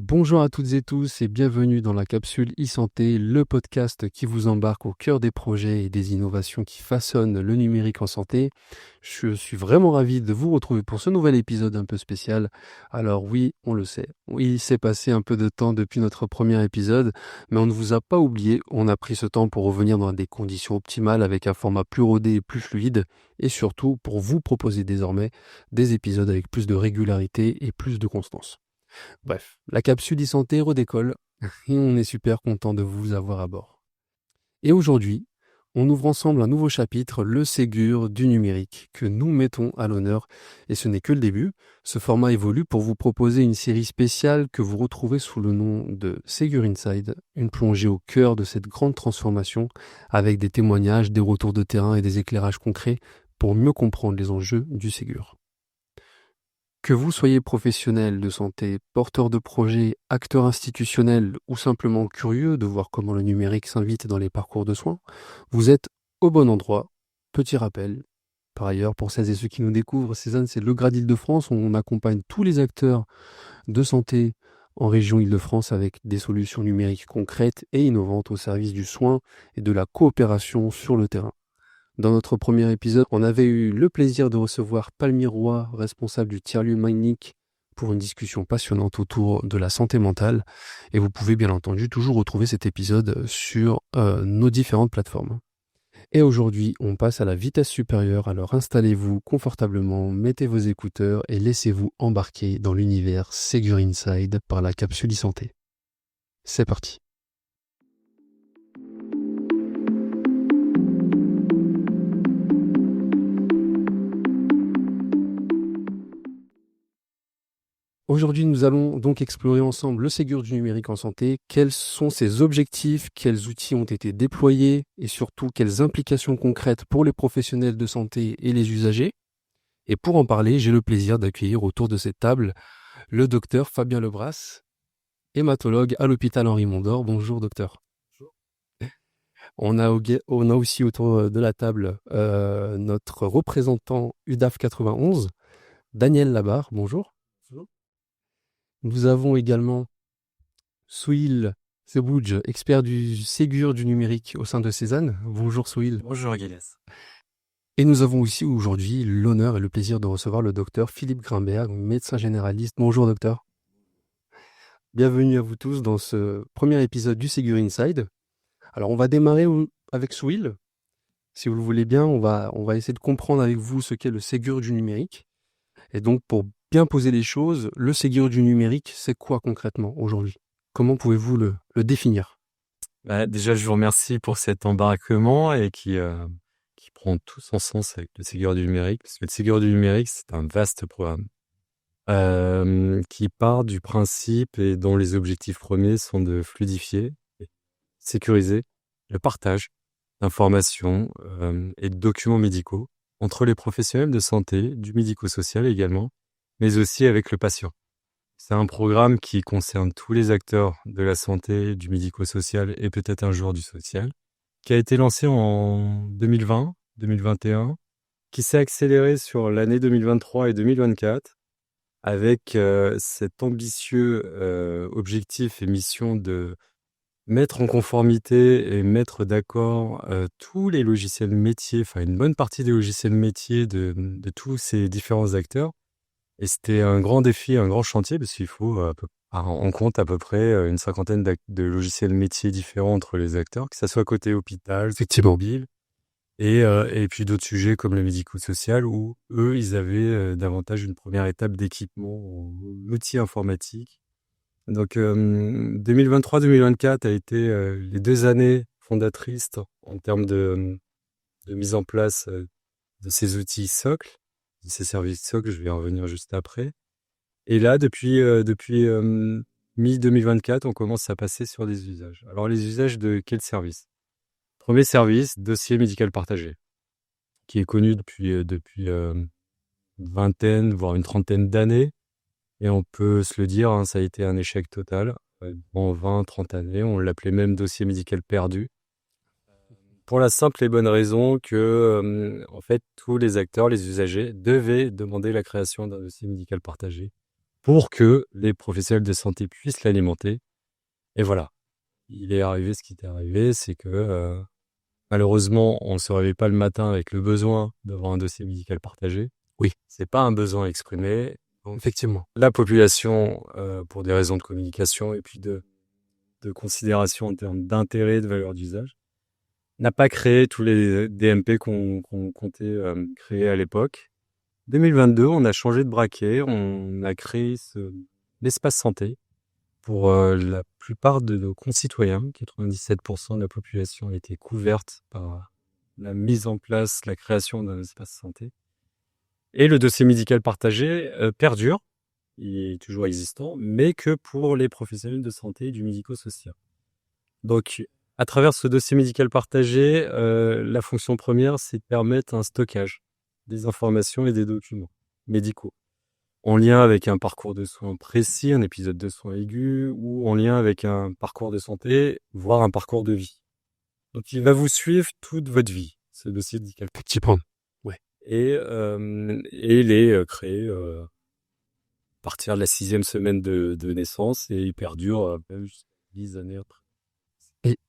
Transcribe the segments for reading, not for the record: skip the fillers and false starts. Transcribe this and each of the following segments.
Bonjour à toutes et tous et bienvenue dans la capsule e-santé, le podcast qui vous embarque au cœur des projets et des innovations qui façonnent le numérique en santé. Je suis vraiment ravi de vous retrouver pour ce nouvel épisode un peu spécial. Alors oui, on le sait, oui, il s'est passé un peu de temps depuis notre premier épisode, mais on ne vous a pas oublié, on a pris ce temps pour revenir dans des conditions optimales avec un format plus rodé et plus fluide, et surtout pour vous proposer désormais des épisodes avec plus de régularité et plus de constance. Bref, la capsule e-santé redécolle et on est super content de vous avoir à bord. Et aujourd'hui, on ouvre ensemble un nouveau chapitre, le Ségur du numérique, que nous mettons à l'honneur. Et ce n'est que le début. Ce format évolue pour vous proposer une série spéciale que vous retrouvez sous le nom de Ségur Inside, une plongée au cœur de cette grande transformation avec des témoignages, des retours de terrain et des éclairages concrets pour mieux comprendre les enjeux du Ségur. Que vous soyez professionnel de santé, porteur de projet, acteur institutionnel ou simplement curieux de voir comment le numérique s'invite dans les parcours de soins, vous êtes au bon endroit. Petit rappel, par ailleurs, pour celles et ceux qui nous découvrent, Cézanne, c'est le Grade Île-de-France. On accompagne tous les acteurs de santé en région Île-de-France avec des solutions numériques concrètes et innovantes au service du soin et de la coopération sur le terrain. Dans notre premier épisode, on avait eu le plaisir de recevoir Palmyre Roy, responsable du tiers-lieu Mindnic, pour une discussion passionnante autour de la santé mentale. Et vous pouvez bien entendu toujours retrouver cet épisode sur nos différentes plateformes. Et aujourd'hui, on passe à la vitesse supérieure, alors installez-vous confortablement, mettez vos écouteurs et laissez-vous embarquer dans l'univers Ségur Inside par la capsule e-santé. C'est parti. Aujourd'hui, nous allons donc explorer ensemble le Ségur du numérique en santé. Quels sont ses objectifs, quels outils ont été déployés et surtout quelles implications concrètes pour les professionnels de santé et les usagers. Et pour en parler, j'ai le plaisir d'accueillir autour de cette table le docteur Fabien Lebras, hématologue à l'hôpital Henri Mondor. Bonjour docteur. Bonjour. On a aussi autour de la table notre représentant UDAF 91, Daniel Labarre. Bonjour. Bonjour. Nous avons également Souil Sebouj, expert du Ségur du numérique au sein de Cézanne. Bonjour Souil. Bonjour Gilles. Et nous avons aussi aujourd'hui l'honneur et le plaisir de recevoir le docteur Philippe Grimbert, médecin généraliste. Bonjour docteur. Bienvenue à vous tous dans ce premier épisode du Ségur Inside. Alors on va démarrer avec Souil. Si vous le voulez bien, on va essayer de comprendre avec vous ce qu'est le Ségur du numérique. Et donc pour bien poser les choses, le Ségur du numérique, c'est quoi concrètement aujourd'hui ? Comment pouvez-vous le définir ? Déjà, je vous remercie pour cet embarquement et qui prend tout son sens avec le Ségur du numérique. Parce que le Ségur du numérique, c'est un vaste programme qui part du principe et dont les objectifs premiers sont de fluidifier, et sécuriser le partage d'informations et de documents médicaux entre les professionnels de santé, du médico-social également, mais aussi avec le patient. C'est un programme qui concerne tous les acteurs de la santé, du médico-social et peut-être un jour du social, qui a été lancé en 2020, 2021, qui s'est accéléré sur l'année 2023 et 2024 avec cet ambitieux objectif et mission de mettre en conformité et mettre d'accord tous les logiciels métiers, enfin une bonne partie des logiciels métiers de tous ces différents acteurs. Et c'était un grand défi, un grand chantier, parce qu'il faut on compte à peu près une cinquantaine de logiciels métiers différents entre les acteurs, que ça soit côté hôpital, Effectivement. mobile, et puis d'autres sujets comme le médico-social, où eux, ils avaient davantage une première étape d'équipement en outils informatiques. Donc 2023-2024 a été les 2 années fondatrices en termes de mise en place de ces outils socles, de ces services socles, je vais y revenir juste après. Et là, depuis mi-2024, on commence à passer sur des usages. Alors, les usages de quel service ? Premier service, dossier médical partagé, qui est connu depuis une vingtaine, voire une trentaine d'années. Et on peut se le dire, ça a été un échec total. En 20, 30 années, on l'appelait même dossier médical perdu. Pour la simple et bonne raison que, en fait, tous les acteurs, les usagers, devaient demander la création d'un dossier médical partagé pour que les professionnels de santé puissent l'alimenter. Et voilà, il est arrivé ce qui est arrivé, c'est que malheureusement, on ne se réveille pas le matin avec le besoin d'avoir un dossier médical partagé. Oui, C'est pas un besoin exprimé. Donc, effectivement. la population, pour des raisons de communication et puis de considération en termes d'intérêt, de valeur d'usage, n'a pas créé tous les DMP qu'on comptait créer à l'époque. 2022, on a changé de braquet, on a créé l'espace santé pour la plupart de nos concitoyens. 97% de la population a été couverte par la mise en place, la création d'un espace santé. Et le dossier médical partagé perdure, il est toujours existant, mais que pour les professionnels de santé et du médico-social. Donc, à travers ce dossier médical partagé, la fonction première, c'est de permettre un stockage des informations et des documents médicaux, en lien avec un parcours de soins précis, un épisode de soins aigus, ou en lien avec un parcours de santé, voire un parcours de vie. Donc, il va vous suivre toute votre vie, ce dossier médical. Effectivement. Ouais. Et il est créé à partir de la 6e semaine de naissance et il perdure même 10 années après.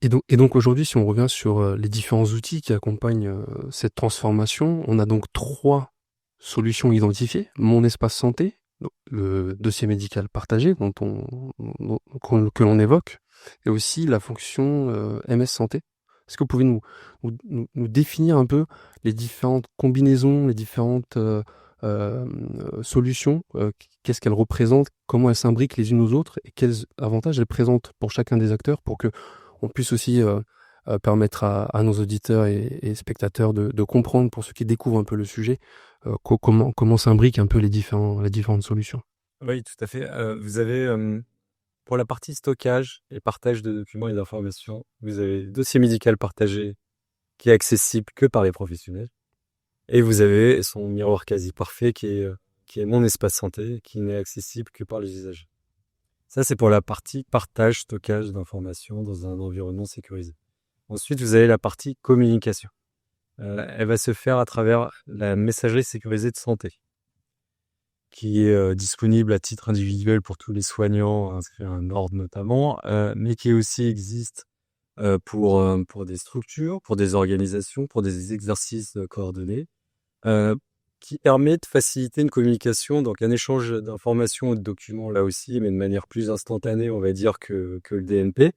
Et donc aujourd'hui, si on revient sur les différents outils qui accompagnent cette transformation, on a donc 3 solutions identifiées. Mon espace santé, donc le dossier médical partagé que l'on évoque, et aussi la fonction MS Santé. Est-ce que vous pouvez nous définir un peu les différentes combinaisons, les différentes solutions, qu'est-ce qu'elles représentent, comment elles s'imbriquent les unes aux autres et quels avantages elles présentent pour chacun des acteurs pour que on puisse aussi permettre à nos auditeurs et spectateurs de comprendre, pour ceux qui découvrent un peu le sujet, comment s'imbriquent un peu les différentes solutions. Oui, tout à fait. Vous avez, pour la partie stockage et partage de documents et d'informations, vous avez le dossier médical partagé qui est accessible que par les professionnels. Et vous avez son miroir quasi parfait qui est mon espace santé, qui n'est accessible que par les usagers. Ça, c'est pour la partie partage, stockage d'informations dans un environnement sécurisé. Ensuite, vous avez la partie communication. Elle va se faire à travers la messagerie sécurisée de santé, qui est disponible à titre individuel pour tous les soignants inscrits à un ordre notamment, mais qui aussi existe pour des structures, pour des organisations, pour des exercices coordonnés, qui permet de faciliter une communication, donc un échange d'informations et de documents là aussi, mais de manière plus instantanée, on va dire, que le DNP,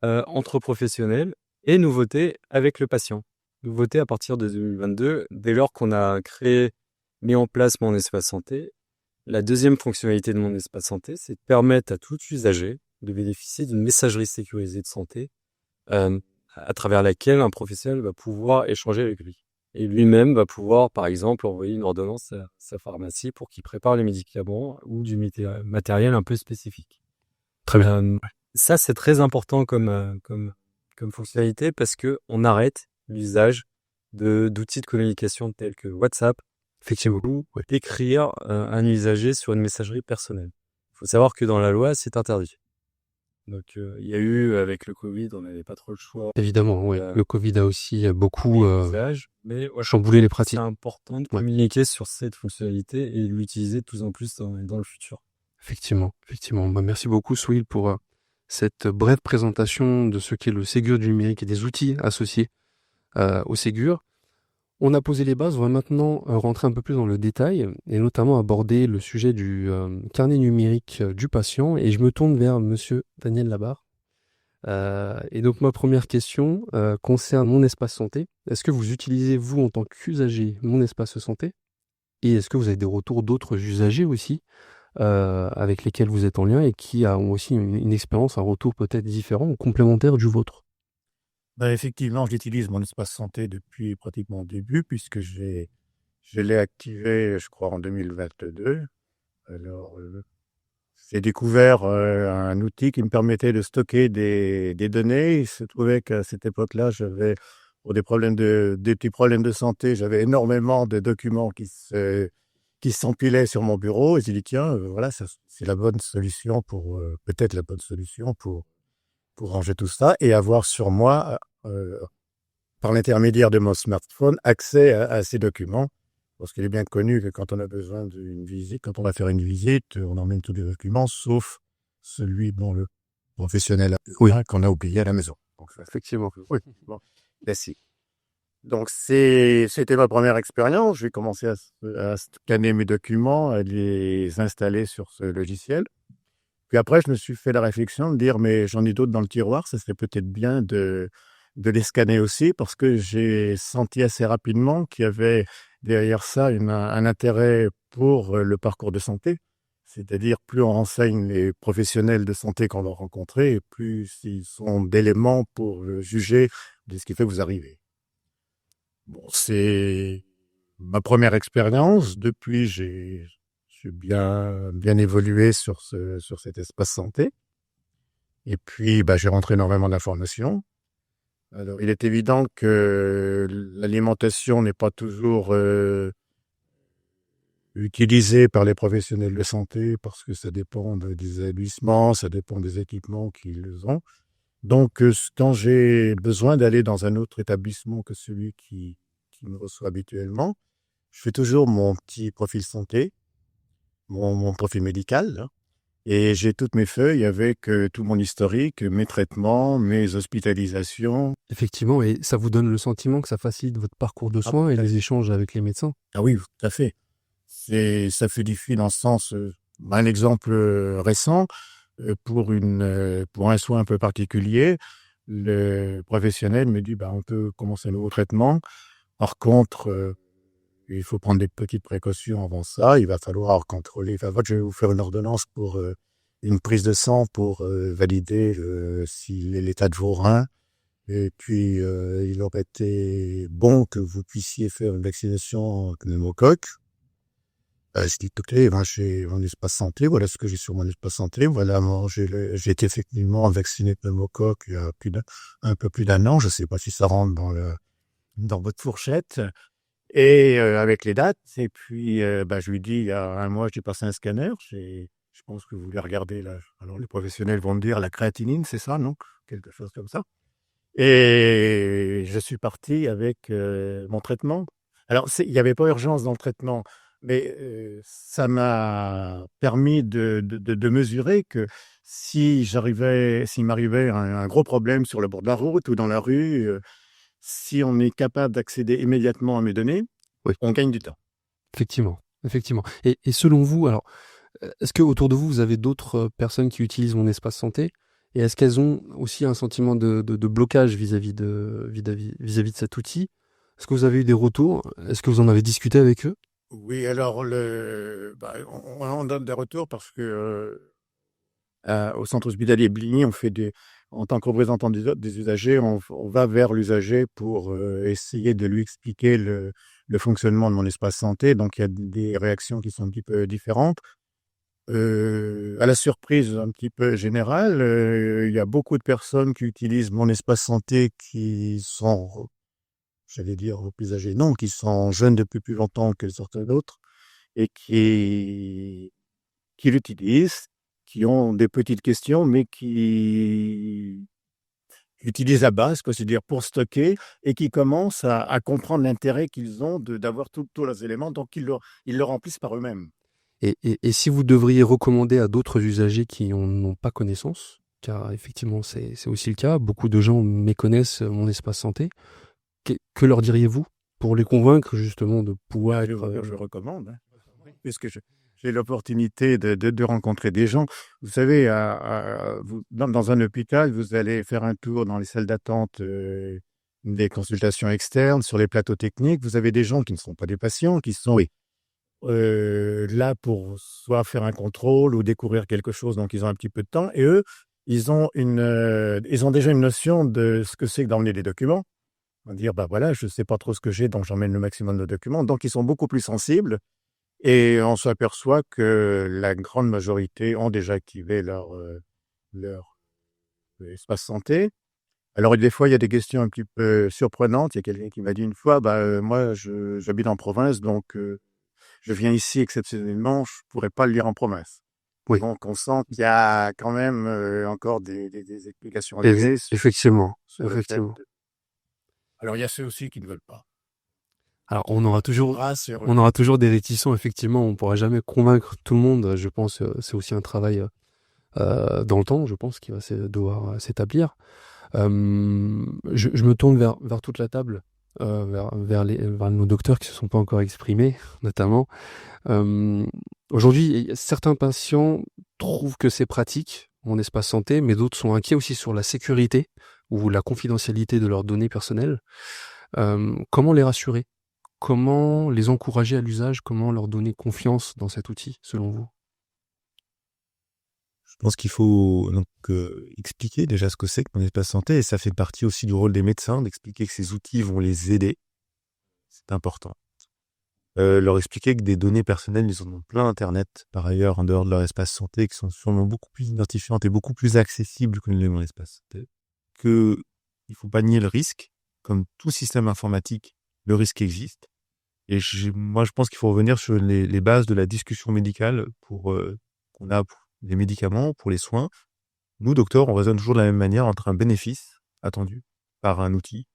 entre professionnels, et nouveauté avec le patient. Nouveauté à partir de 2022, dès lors qu'on a mis en place mon espace santé. La deuxième fonctionnalité de mon espace santé, c'est de permettre à tout usager de bénéficier d'une messagerie sécurisée de santé, à travers laquelle un professionnel va pouvoir échanger avec lui. Et lui-même va pouvoir, par exemple, envoyer une ordonnance à sa pharmacie pour qu'il prépare les médicaments ou du matériel un peu spécifique. Très bien. Ça, c'est très important comme fonctionnalité parce qu'on arrête l'usage d'outils de communication tels que WhatsApp, Effectivement. ou d'écrire un usager sur une messagerie personnelle. Il faut savoir que dans la loi, c'est interdit. Donc, il y a eu, avec le Covid, on n'avait pas trop le choix. Évidemment, oui. Le Covid a aussi beaucoup mais chamboulé les pratiques. C'est important de communiquer sur cette fonctionnalité et de l'utiliser de plus en plus dans le futur. Effectivement. Bah, merci beaucoup, Souil, pour cette brève présentation de ce qu'est le Ségur du numérique et des outils associés au Ségur. On a posé les bases, on va maintenant rentrer un peu plus dans le détail et notamment aborder le sujet du carnet numérique du patient. Et je me tourne vers monsieur Daniel Labarre. Et donc ma première question concerne mon espace santé. Est-ce que vous utilisez, vous, en tant qu'usager, mon espace santé? Et est-ce que vous avez des retours d'autres usagers aussi avec lesquels vous êtes en lien et qui ont aussi une expérience, un retour peut-être différent ou complémentaire du vôtre? Effectivement, j'utilise mon espace santé depuis pratiquement le début, puisque je l'ai activé, je crois, en 2022. Alors, j'ai découvert un outil qui me permettait de stocker des données. Il se trouvait qu'à cette époque-là, j'avais, pour des petits problèmes de santé, j'avais énormément de documents qui s'empilaient sur mon bureau. Et j'ai dit, tiens, voilà, c'est la bonne solution peut-être la bonne solution pour ranger tout ça et avoir sur moi, par l'intermédiaire de mon smartphone, accès à ces documents. Parce qu'il est bien connu que quand on a besoin d'une visite, quand on va faire une visite, on emmène tous les documents, sauf celui dont le professionnel Oui. qu'on a oublié à la maison. Donc, ça, Effectivement. oui, bon, classique. Donc, c'était ma première expérience. J'ai commencé à scanner mes documents, à les installer sur ce logiciel. Puis après, je me suis fait la réflexion de dire, mais j'en ai d'autres dans le tiroir, ça serait peut-être bien de les scanner aussi, parce que j'ai senti assez rapidement qu'il y avait derrière ça un intérêt pour le parcours de santé. C'est-à-dire, plus on renseigne les professionnels de santé qu'on va rencontrer, et plus ils ont d'éléments pour juger de ce qui fait que vous arrivez. Bon, c'est ma première expérience. Depuis, j'ai bien évolué sur cet espace santé. Et puis, j'ai rentré énormément d'informations. Alors, il est évident que l'alimentation n'est pas toujours utilisée par les professionnels de santé parce que ça dépend des établissements, ça dépend des équipements qu'ils ont. Donc, quand j'ai besoin d'aller dans un autre établissement que celui qui me reçoit habituellement, je fais toujours mon petit profil santé, mon profil médical, là. Et j'ai toutes mes feuilles avec tout mon historique, mes traitements, mes hospitalisations. Effectivement, et ça vous donne le sentiment que ça facilite votre parcours de soins et les échanges avec les médecins? Ah oui, tout à fait. Ça fluidifie dans ce sens. Un exemple récent, pour un soin un peu particulier, le professionnel me dit, on peut commencer un nouveau traitement. Par contre, il faut prendre des petites précautions avant ça. Il va falloir contrôler. Enfin, je vais vous faire une ordonnance pour une prise de sang pour valider l'état de vos reins. Et puis, il aurait été bon que vous puissiez faire une vaccination pneumocoque. Je dis, écoutez, j'ai mon espace santé. Voilà ce que j'ai sur mon espace santé. Voilà, j'ai été effectivement vacciné pneumocoque il y a un peu plus d'un an. Je ne sais pas si ça rentre dans votre fourchette. Et avec les dates, et puis je lui dis, il y a un mois, j'ai passé un scanner, je pense que vous voulez regarder là. Alors les professionnels vont me dire la créatinine, c'est ça, non? Quelque chose comme ça. Et je suis parti avec mon traitement. Alors, il n'y avait pas urgence dans le traitement, mais ça m'a permis de mesurer que s'il m'arrivait un gros problème sur le bord de la route ou dans la rue, si on est capable d'accéder immédiatement à mes données, Oui. on gagne du temps. Effectivement, effectivement. Et selon vous, alors, est-ce que autour de vous, vous avez d'autres personnes qui utilisent mon espace santé? Et est-ce qu'elles ont aussi un sentiment de blocage vis-à-vis de cet outil? Est-ce que vous avez eu des retours? Est-ce que vous en avez discuté avec eux? Oui, alors on donne des retours parce que au centre hospitalier Bligny, en tant que représentant des usagers, on va vers l'usager pour essayer de lui expliquer le fonctionnement de mon espace santé. Donc, il y a des réactions qui sont un petit peu différentes. À la surprise un petit peu générale, il y a beaucoup de personnes qui utilisent mon espace santé qui sont, j'allais dire, plus âgés, non, qui sont jeunes depuis plus longtemps que certains autres et qui l'utilisent, qui ont des petites questions, mais qui utilisent la base, c'est-à-dire pour stocker, et qui commencent à comprendre l'intérêt qu'ils ont d'avoir tous leurs éléments, donc ils le remplissent par eux-mêmes. Et si vous devriez recommander à d'autres usagers qui n'en ont pas connaissance, car effectivement c'est aussi le cas, beaucoup de gens méconnaissent mon espace santé, que leur diriez-vous pour les convaincre justement de pouvoir Je recommande, hein, puisque j'ai l'opportunité de rencontrer des gens. Vous savez, dans un hôpital, vous allez faire un tour dans les salles d'attente, des consultations externes, sur les plateaux techniques. Vous avez des gens qui ne sont pas des patients, qui sont là pour soit faire un contrôle ou découvrir quelque chose, donc ils ont un petit peu de temps. Et eux, ils ont déjà une notion de ce que c'est que d'emmener des documents. On va dire, voilà, je ne sais pas trop ce que j'ai, donc j'emmène le maximum de documents. Donc, ils sont beaucoup plus sensibles et on s'aperçoit que la grande majorité ont déjà activé leur espace santé. Alors, des fois, il y a des questions un petit peu surprenantes. Il y a quelqu'un qui m'a dit une fois, moi, j'habite en province, donc je viens ici exceptionnellement, je ne pourrais pas le lire en province. Oui. Donc, on sent qu'il y a quand même encore des explications à donner. Effectivement. Effectivement. Alors, il y a ceux aussi qui ne veulent pas. Alors, Rassurez. on aura toujours des réticents, effectivement, on pourra jamais convaincre tout le monde. Je pense, c'est aussi un travail dans le temps, je pense, qui va devoir s'établir. Je me tourne vers toute la table, vers nos docteurs qui se sont pas encore exprimés, notamment. Aujourd'hui, certains patients trouvent que c'est pratique en espace santé, mais d'autres sont inquiets aussi sur la sécurité ou la confidentialité de leurs données personnelles. Comment les rassurer? Comment les encourager à l'usage? Comment leur donner confiance dans cet outil, selon vous? Je pense qu'il faut donc expliquer déjà ce que c'est que mon espace santé, et ça fait partie aussi du rôle des médecins d'expliquer que ces outils vont les aider. C'est important. Leur expliquer que des données personnelles, ils en ont plein Internet, par ailleurs, en dehors de leur espace santé, qui sont sûrement beaucoup plus identifiantes et beaucoup plus accessibles que mon espace santé. Il faut pas nier le risque. Comme tout système informatique, le risque existe. Et moi, je pense qu'il faut revenir sur les bases de la discussion médicale qu'on a pour les médicaments, pour les soins. Nous, docteurs, on raisonne toujours de la même manière entre un bénéfice attendu par un outil,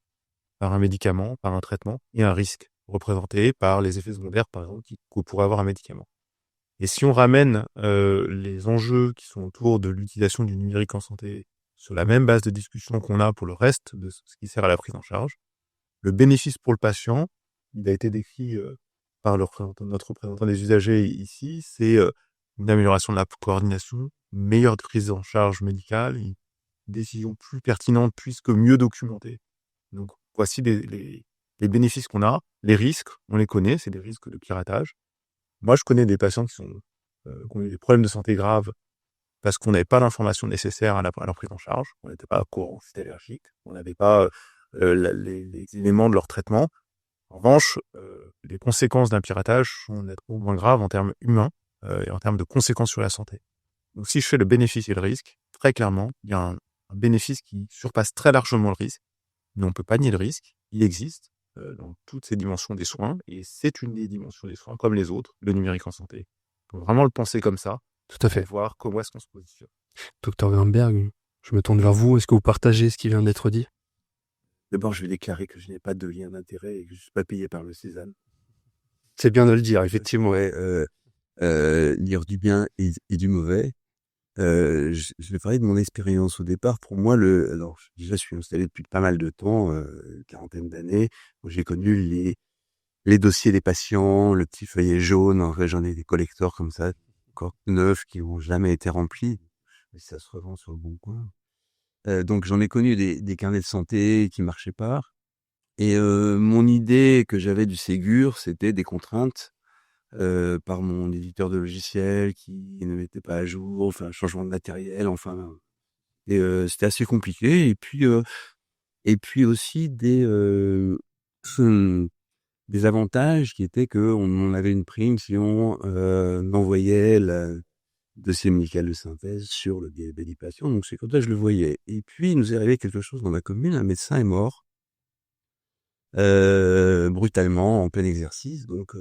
par un médicament, par un traitement, et un risque représenté par les effets secondaires, par exemple, que pourrait avoir un médicament. Et si on ramène les enjeux qui sont autour de l'utilisation du numérique en santé sur la même base de discussion qu'on a pour le reste de ce qui sert à la prise en charge, le bénéfice pour le patient, il a été décrit par notre représentant des usagers ici, c'est une amélioration de la coordination, une meilleure prise en charge médicale, une décision plus pertinente puisque mieux documentée. Donc voici les bénéfices qu'on a. Les risques, on les connaît, c'est des risques de piratage. Moi, je connais des patients qui ont eu des problèmes de santé graves parce qu'on n'avait pas l'information nécessaire à leur prise en charge. On n'était pas au courant, c'était allergique. On n'avait pas les éléments de leur traitement. En revanche, les conséquences d'un piratage sont nettement moins graves en termes humains et en termes de conséquences sur la santé. Donc, si je fais le bénéfice et le risque, très clairement, il y a un bénéfice qui surpasse très largement le risque. Mais on ne peut pas nier le risque. Il existe dans toutes ces dimensions des soins, et c'est une des dimensions des soins, comme les autres, le numérique en santé. Il faut vraiment le penser comme ça, Tout à et fait. voir comment est-ce qu'on se positionne. Docteur Wernberg, je me tourne vers vous. Est-ce que vous partagez ce qui vient d'être dit? D'abord, je vais déclarer que je n'ai pas de lien d'intérêt et que je ne suis pas payé par le Cézanne. C'est bien de le dire, effectivement. Ouais, lire du bien et du mauvais. Je vais parler de mon expérience au départ. Pour moi, alors déjà, je suis installé depuis pas mal de temps, une quarantaine d'années. Où j'ai connu les dossiers des patients, le petit feuillet jaune. En fait, j'en ai des collecteurs comme ça, encore neufs, qui n'ont jamais été remplis. Mais ça se revend sur le bon coin. Donc j'en ai connu des carnets de santé qui marchaient pas. Et mon idée que j'avais du Ségur, c'était des contraintes par mon éditeur de logiciels qui ne mettait pas à jour, enfin changement de matériel, enfin, et c'était assez compliqué. Et puis aussi des avantages qui étaient que on avait une prime si on envoyait le dossier médical de synthèse sur le DLB du patient. Donc c'est comme ça que je le voyais. Et puis il nous est arrivé quelque chose dans ma commune, un médecin est mort brutalement en plein exercice. Donc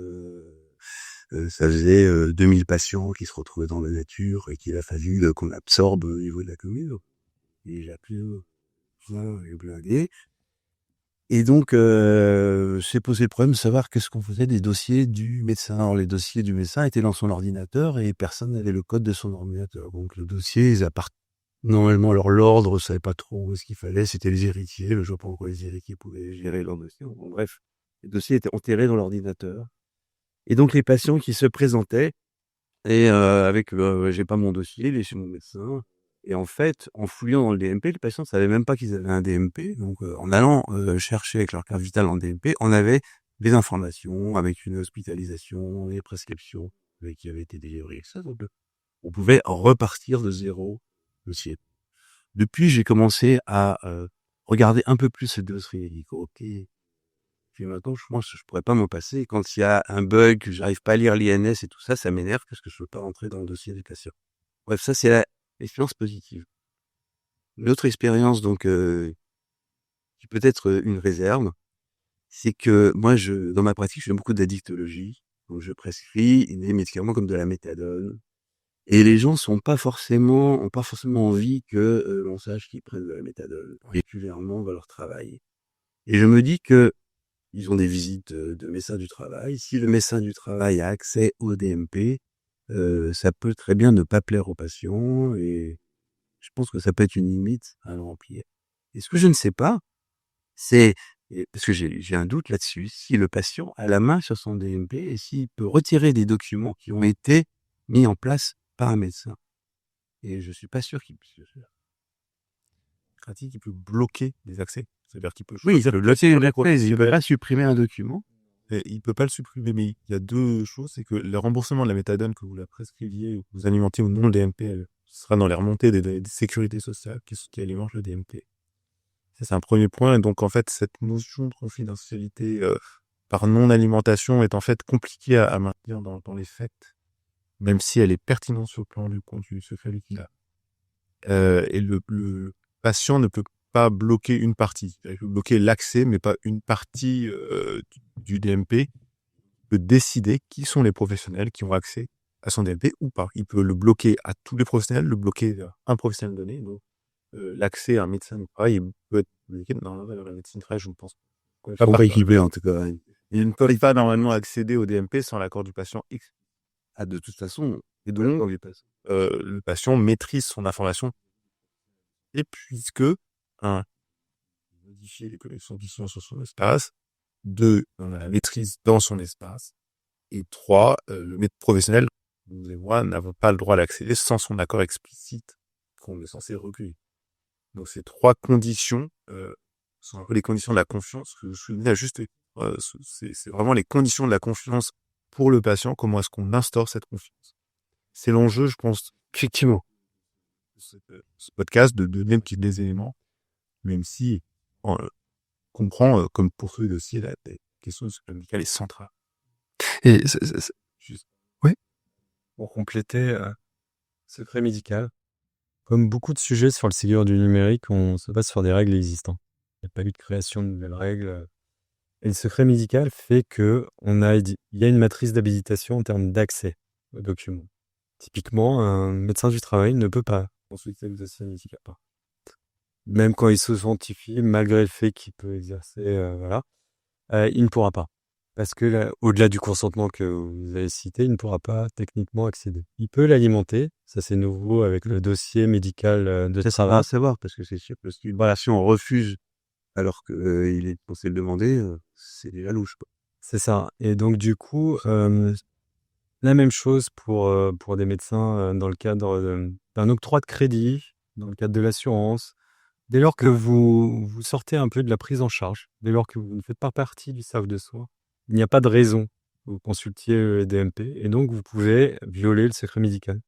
ça faisait 2000 patients qui se retrouvaient dans la nature et qu'il a fallu qu'on absorbe au niveau de la commune. Et j'ai appelé les blindés. Et donc, s'est posé le problème de savoir qu'est-ce qu'on faisait des dossiers du médecin. Alors, les dossiers du médecin étaient dans son ordinateur et personne n'avait le code de son ordinateur. Donc, le dossier, normalement, alors l'ordre, savait pas trop où ce qu'il fallait. C'était les héritiers. Je vois pas pourquoi les héritiers pouvaient gérer leur dossier. Bon, bref, les dossiers étaient enterrés dans l'ordinateur. Et donc, les patients qui se présentaient, et j'ai pas mon dossier, il est chez mon médecin. Et en fait, en fouillant dans le DMP, les patients ne savaient même pas qu'ils avaient un DMP. Donc, en allant chercher avec leur carte vitale en DMP, on avait des informations avec une hospitalisation, des prescriptions qui avaient été délivrées. Ça, donc, on pouvait repartir de zéro dossier. Depuis, j'ai commencé à regarder un peu plus ce dossier. Ok. Puis maintenant, je pourrais pas m'en passer. Quand il y a un bug, que j'arrive pas à lire l'INS et tout ça, ça m'énerve parce que je veux pas rentrer dans le dossier des patients. Bref, ça, c'est l'expérience positive. L'autre expérience, donc, qui peut être une réserve, c'est que moi, dans ma pratique, je fais beaucoup d'addictologie. Donc, je prescris des médicaments comme de la méthadone. Et les gens ont pas forcément envie que l'on sache qu'ils prennent de la méthadone régulièrement dans leur travail. Et je me dis que ils ont des visites de médecins du travail. Si le médecin du travail a accès au DMP, ça peut très bien ne pas plaire aux patients et je pense que ça peut être une limite à remplir. Et ce que je ne sais pas, c'est, parce que j'ai un doute là-dessus, si le patient a la main sur son DMP et s'il peut retirer des documents qui ont été mis en place par un médecin. Et je suis pas sûr qu'il puisse le faire. Pratique, il peut bloquer les accès. C'est-à-dire qu'il peut Oui, choisir le le il peut pas supprimer un document. Et il peut pas le supprimer, mais il y a deux choses. C'est que le remboursement de la méthadone, que vous la prescriviez ou que vous alimentiez ou non le DMP, sera dans les remontées des sécurités sociales qui alimentent le DMP. Ça, c'est un premier point. Et donc, en fait, cette notion de confidentialité par non-alimentation est en fait compliquée à maintenir dans les faits, même si elle est pertinente sur le plan du contenu secret liquide. Et le patient ne peut pas bloquer une partie. Il peut bloquer l'accès, mais pas une partie du DMP. Il peut décider qui sont les professionnels qui ont accès à son DMP ou pas. Il peut le bloquer à tous les professionnels, le bloquer à un professionnel donné. Donc, l'accès à un médecin du travail peut être bloqué dans la médecine du travail, je ne pense pas. Faut pas équiper, en tout cas. Il ne peut pas normalement accéder au DMP sans l'accord du patient X. Ah, de toute façon, et donc, Le patient maîtrise son information. Et puisque, un, modifier les connexions qui sont sur son espace, deux, on a la maîtrise dans son espace, et trois, le maître professionnel, vous et moi, n'avons pas le droit d'accéder sans son accord explicite qu'on est censé recueillir. Donc ces trois conditions sont un peu les conditions de la confiance que je soulignais à juste. C'est vraiment les conditions de la confiance pour le patient. Comment est-ce qu'on instaure cette confiance? C'est l'enjeu, je pense, Effectivement. ce podcast, de donner des éléments, même si on comprend, comme pour ce dossier, la question médicale est centrale. Et Juste. Pour compléter, secret médical. Comme beaucoup de sujets sur le Ségur du numérique, on se base sur des règles existantes. Il n'y a pas eu de création de nouvelles règles. Et le secret médical fait que il y a une matrice d'habilitation en termes d'accès aux documents. Typiquement, un médecin du travail ne peut pas consulter le dossier médical. Même quand il s'authentifie, malgré le fait qu'il peut exercer, il ne pourra pas. Parce que là, au-delà du consentement que vous avez cité, il ne pourra pas techniquement accéder. Il peut l'alimenter, ça c'est nouveau avec le dossier médical de ça va à savoir, parce que c'est sûr que si une relation refuse alors qu'il est censé le demander, c'est déjà louche, quoi. C'est ça. Et donc du coup, la même chose pour des médecins dans le cadre d'un octroi de crédit, dans le cadre de l'assurance. Dès lors que vous sortez un peu de la prise en charge, dès lors que vous ne faites pas partie du cercle de soins, il n'y a pas de raison que vous consultiez le DMP et donc vous pouvez violer le secret médical.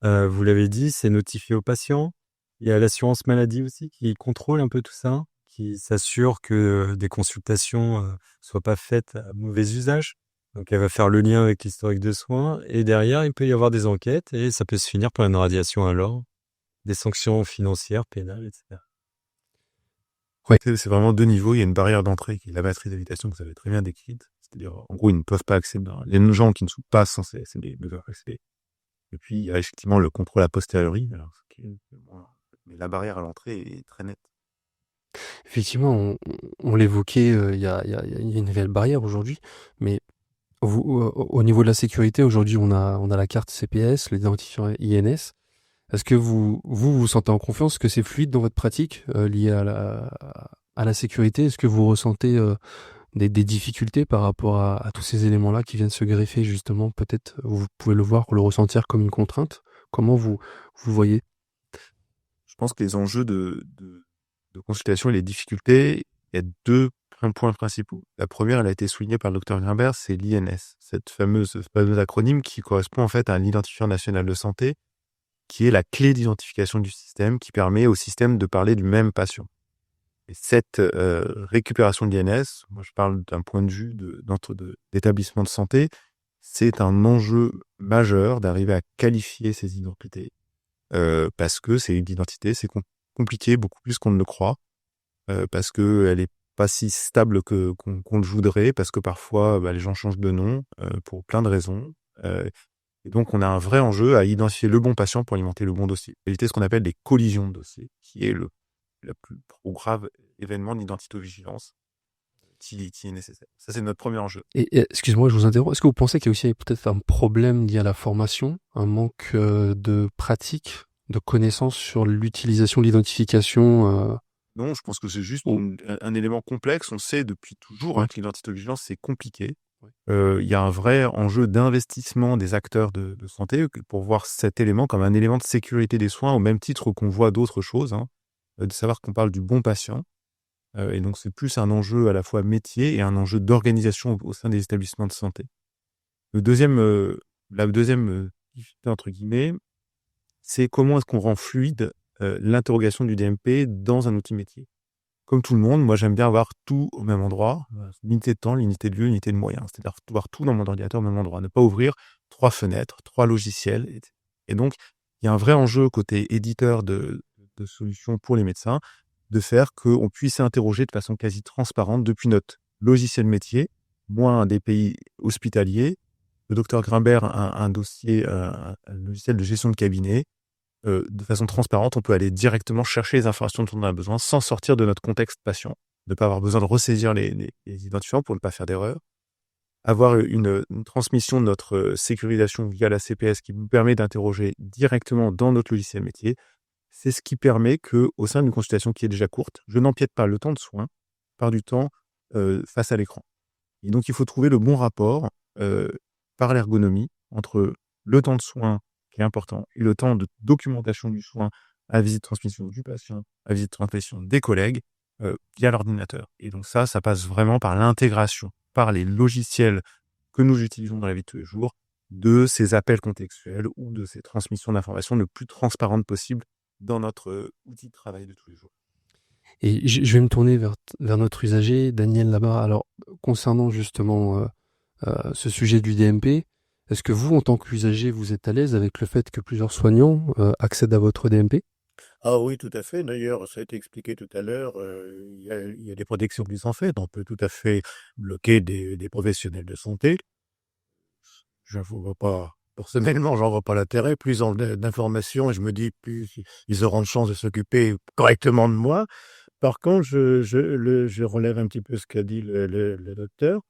Vous l'avez dit, c'est notifié au patient. Il y a l'assurance maladie aussi qui contrôle un peu tout ça, qui s'assure que des consultations soient pas faites à mauvais usage. Donc elle va faire le lien avec l'historique de soins et derrière il peut y avoir des enquêtes et ça peut se finir par une radiation à l'ordre, des sanctions financières, pénales, etc. C'est vraiment deux niveaux. Il y a une barrière d'entrée qui est la matrice d'habilitation que vous avez très bien décrite. C'est-à-dire, en gros, ils ne peuvent pas accéder. Les gens qui ne sont pas censés accéder ne peuvent pas accéder. Et puis, il y a effectivement le contrôle a posteriori. Mais la barrière à l'entrée est très nette. Effectivement, on l'évoquait, il y a une réelle barrière aujourd'hui, mais au niveau de la sécurité, aujourd'hui, on a la carte CPS, l'identifiant INS. Est-ce que vous sentez en confiance que c'est fluide dans votre pratique liée à la sécurité? Est-ce que vous ressentez des difficultés par rapport à tous ces éléments-là qui viennent se greffer justement? Peut-être vous pouvez le voir ou le ressentir comme une contrainte. Comment vous voyez? Je pense que les enjeux de consultation et les difficultés, il y a deux points principaux. La première, elle a été soulignée par le Dr Grimbert, c'est l'INS, cette fameuse acronyme qui correspond en fait à l'identifiant national de santé, qui est la clé d'identification du système, qui permet au système de parler du même patient. Et cette récupération de l'INS, moi je parle d'un point de vue d'établissement de santé, c'est un enjeu majeur d'arriver à qualifier ces identités, parce que c'est une identité, c'est compliqué, beaucoup plus qu'on ne le croit, parce qu'elle n'est pas si stable qu'on le voudrait, parce que parfois les gens changent de nom pour plein de raisons. Et donc, on a un vrai enjeu à identifier le bon patient pour alimenter le bon dossier. Éviter ce qu'on appelle des collisions de dossiers, qui est le plus grave événement d'identitovigilance utility nécessaire. Ça, c'est notre premier enjeu. Et excuse-moi, je vous interromps. Est-ce que vous pensez qu'il y a aussi peut-être un problème lié à la formation, un manque de pratique, de connaissances sur l'utilisation, l'identification Non, je pense que c'est juste ou- un élément complexe. On sait depuis toujours Ouais. que l'identité de vigilance, c'est compliqué. Ouais. Il y a un vrai enjeu d'investissement des acteurs de santé pour voir cet élément comme un élément de sécurité des soins, au même titre qu'on voit d'autres choses, hein, de savoir qu'on parle du bon patient. Et donc, c'est plus un enjeu à la fois métier et un enjeu d'organisation au sein des établissements de santé. La deuxième difficulté, entre guillemets, c'est comment est-ce qu'on rend fluide l'interrogation du DMP dans un outil métier. Comme tout le monde, moi j'aime bien avoir tout au même endroit, l'unité de temps, l'unité de lieu, l'unité de moyens, c'est-à-dire avoir tout dans mon ordinateur au même endroit, ne pas ouvrir 3 fenêtres, 3 logiciels. Et donc, il y a un vrai enjeu côté éditeur de solutions pour les médecins, de faire qu'on puisse s'interroger de façon quasi transparente depuis notre logiciel métier, moi un DPI hospitalier, le docteur Grimbert un dossier, un logiciel de gestion de cabinet. De façon transparente, on peut aller directement chercher les informations dont on a besoin sans sortir de notre contexte patient, ne pas avoir besoin de ressaisir les identifiants pour ne pas faire d'erreur. Avoir une transmission de notre sécurisation via la CPS qui vous permet d'interroger directement dans notre logiciel métier, c'est ce qui permet que, au sein d'une consultation qui est déjà courte, je n'empiète pas le temps de soin par du temps face à l'écran. Et donc, il faut trouver le bon rapport par l'ergonomie entre le temps de soin qui est important et le temps de documentation du soin à visite de transmission du patient, à visite de transmission des collègues via l'ordinateur. Et donc ça passe vraiment par l'intégration, par les logiciels que nous utilisons dans la vie de tous les jours, de ces appels contextuels ou de ces transmissions d'informations le plus transparentes possible dans notre outil de travail de tous les jours. Et je vais me tourner vers notre usager, Daniel, là-bas. Alors, concernant justement ce sujet du DMP, est-ce que vous, en tant qu'usager, vous êtes à l'aise avec le fait que plusieurs soignants accèdent à votre DMP? Ah oui, tout à fait. D'ailleurs, ça a été expliqué tout à l'heure. Il y a des protections qui sont faites. On peut tout à fait bloquer des professionnels de santé. Je ne vois pas, personnellement, j'en vois pas l'intérêt. Plus d'informations, et je me dis, plus ils auront de chance de s'occuper correctement de moi. Par contre, je relève un petit peu ce qu'a dit le docteur.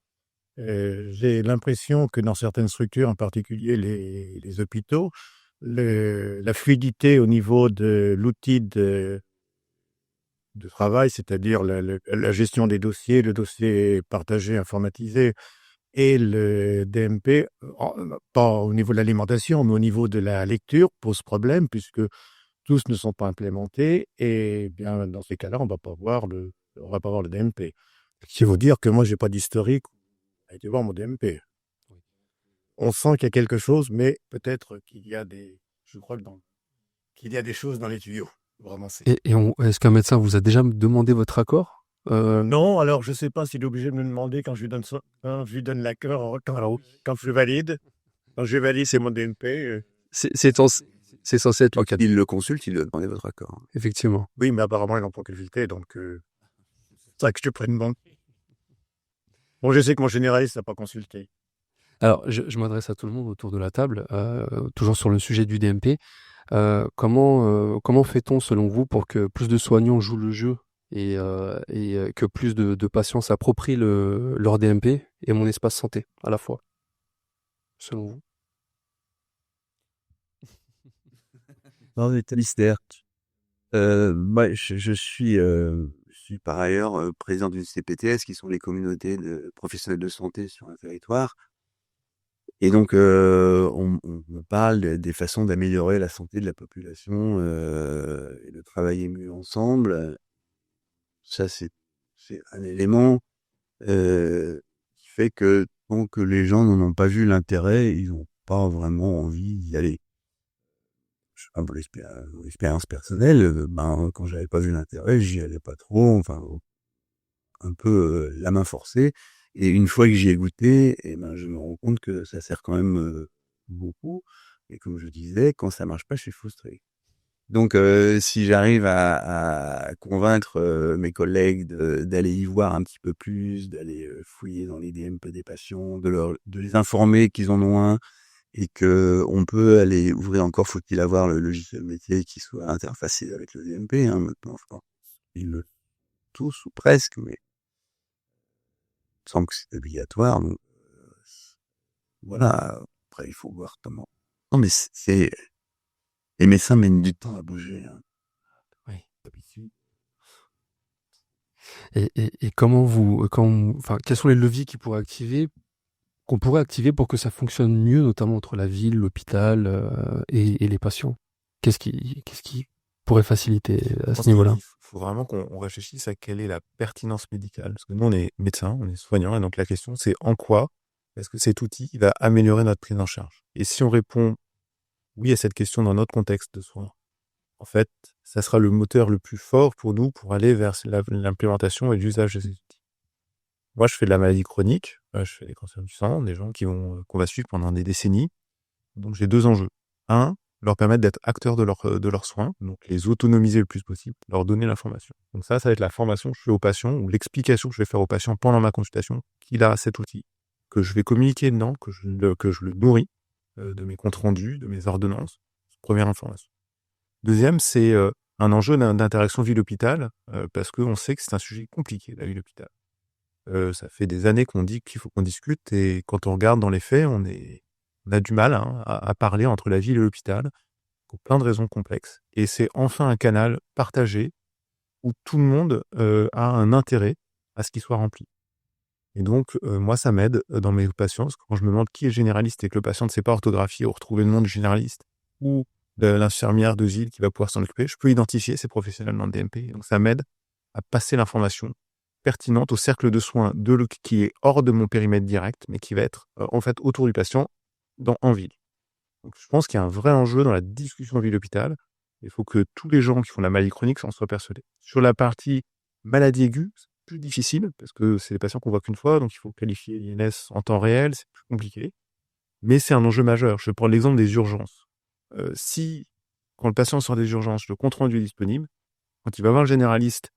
J'ai l'impression que dans certaines structures, en particulier les hôpitaux, la fluidité au niveau de l'outil de travail, c'est-à-dire la gestion des dossiers, le dossier partagé, informatisé, et le DMP, pas au niveau de l'alimentation, mais au niveau de la lecture, pose problème, puisque tous ne sont pas implémentés, et bien dans ces cas-là, on va pas voir le DMP. Ce qui veut dire que moi, j'ai pas d'historique à été voir mon DMP. On sent qu'il y a quelque chose, mais peut-être qu'il y a qu'il y a des choses dans les tuyaux. Vraiment, Est-ce qu'un médecin vous a déjà demandé votre accord Non, alors je sais pas s'il est obligé de me demander quand je lui donne quand je lui donne l'accord, quand je valide. Quand je valide, c'est mon DNP. C'est censé être le cas. Il le consulte, il doit demander votre accord. Effectivement. Oui, mais apparemment, ils n'ont pas consulté, donc c'est ça que je te prenne banque. Bon, je sais que mon généraliste n'a pas consulté. Alors, je m'adresse à tout le monde autour de la table, toujours sur le sujet du DMP. Comment fait-on, selon vous, pour que plus de soignants jouent le jeu et que plus de patients s'approprient leur DMP et mon espace santé à la fois, selon vous? Non, mais t'as mystère. Moi, je suis par ailleurs président d'une CPTS, qui sont les communautés de professionnels de santé sur un territoire. Et donc, on parle des façons d'améliorer la santé de la population et de travailler mieux ensemble. Ça, c'est un élément qui fait que tant que les gens n'en ont pas vu l'intérêt, ils n'ont pas vraiment envie d'y aller. Je sais pas, pour l'expérience personnelle, quand j'avais pas vu l'intérêt, j'y allais pas trop, enfin, un peu la main forcée. Et une fois que j'y ai goûté, je me rends compte que ça sert quand même beaucoup. Et comme je disais, quand ça marche pas, je suis frustré. Donc, si j'arrive à convaincre mes collègues d'aller y voir un petit peu plus, d'aller fouiller dans les DMP des patients, de les informer qu'ils en ont un, et que on peut aller ouvrir encore, faut-il avoir le logiciel métier qui soit interfacé avec le DMP, hein, maintenant, je pense. Ils le tous ou presque, mais... semble que c'est obligatoire. Donc, voilà. Après, il faut voir comment. Non, mais les médecins mènent du temps à bouger. Hein. Oui. Et enfin, quels sont les leviers qu'on pourrait activer pour que ça fonctionne mieux, notamment entre la ville, l'hôpital et les patients? Qu'est-ce qui pourrait faciliter à Je ce pense niveau-là? qu'il faut vraiment qu'on réfléchisse à quelle est la pertinence médicale. Parce que nous, on est médecins, on est soignants, et donc la question, c'est en quoi est-ce que cet outil va améliorer notre prise en charge? Et si on répond oui à cette question dans notre contexte de soins, en fait, ça sera le moteur le plus fort pour nous pour aller vers l'implémentation et l'usage de ces outils. Moi, je fais de la maladie chronique, je fais des cancers du sang, des gens qu'on va suivre pendant des décennies. Donc, j'ai 2 enjeux. Un, leur permettre d'être acteurs de leurs soins, donc les autonomiser le plus possible, leur donner l'information. Donc ça va être la formation que je fais aux patients ou l'explication que je vais faire aux patients pendant ma consultation qu'il a cet outil, que je vais communiquer dedans, que je le nourris de mes comptes rendus, de mes ordonnances. Première information. Deuxième, c'est un enjeu d'interaction ville-hôpital, parce qu'on sait que c'est un sujet compliqué, la ville-hôpital. Ça fait des années qu'on dit qu'il faut qu'on discute, et quand on regarde dans les faits, on a du mal à parler entre la ville et l'hôpital, pour plein de raisons complexes. Et c'est enfin un canal partagé où tout le monde a un intérêt à ce qu'il soit rempli. Et donc, moi, ça m'aide dans mes patients, parce que quand je me demande qui est généraliste et que le patient ne sait pas orthographier ou retrouver le nom du généraliste ou de l'infirmière de ville qui va pouvoir s'en occuper, je peux identifier ces professionnels dans le DMP. Donc, ça m'aide à passer l'information pertinente au cercle de soins qui est hors de mon périmètre direct, mais qui va être en fait autour du patient en ville. Donc, je pense qu'il y a un vrai enjeu dans la discussion ville-hôpital. Il faut que tous les gens qui font la maladie chronique s'en soient persuadés. Sur la partie maladie aiguë, c'est plus difficile parce que c'est des patients qu'on voit qu'une fois, donc il faut qualifier l'INS en temps réel, c'est plus compliqué. Mais c'est un enjeu majeur. Je prends l'exemple des urgences. Quand le patient sort des urgences, le compte rendu est disponible, quand il va voir le généraliste,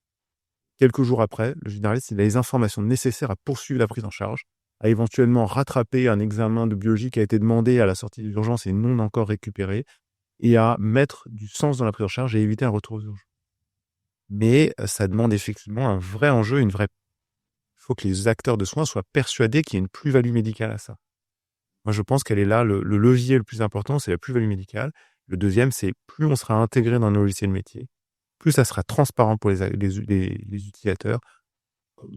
quelques jours après, le généraliste il a les informations nécessaires à poursuivre la prise en charge, à éventuellement rattraper un examen de biologie qui a été demandé à la sortie de l'urgence et non encore récupéré, et à mettre du sens dans la prise en charge et éviter un retour aux urgences. Mais ça demande effectivement un vrai enjeu, il faut que les acteurs de soins soient persuadés qu'il y a une plus-value médicale à ça. Moi, je pense qu'elle est là, le levier le plus important, c'est la plus-value médicale. Le deuxième, c'est plus on sera intégré dans nos logiciels métiers, plus ça sera transparent pour les utilisateurs, comme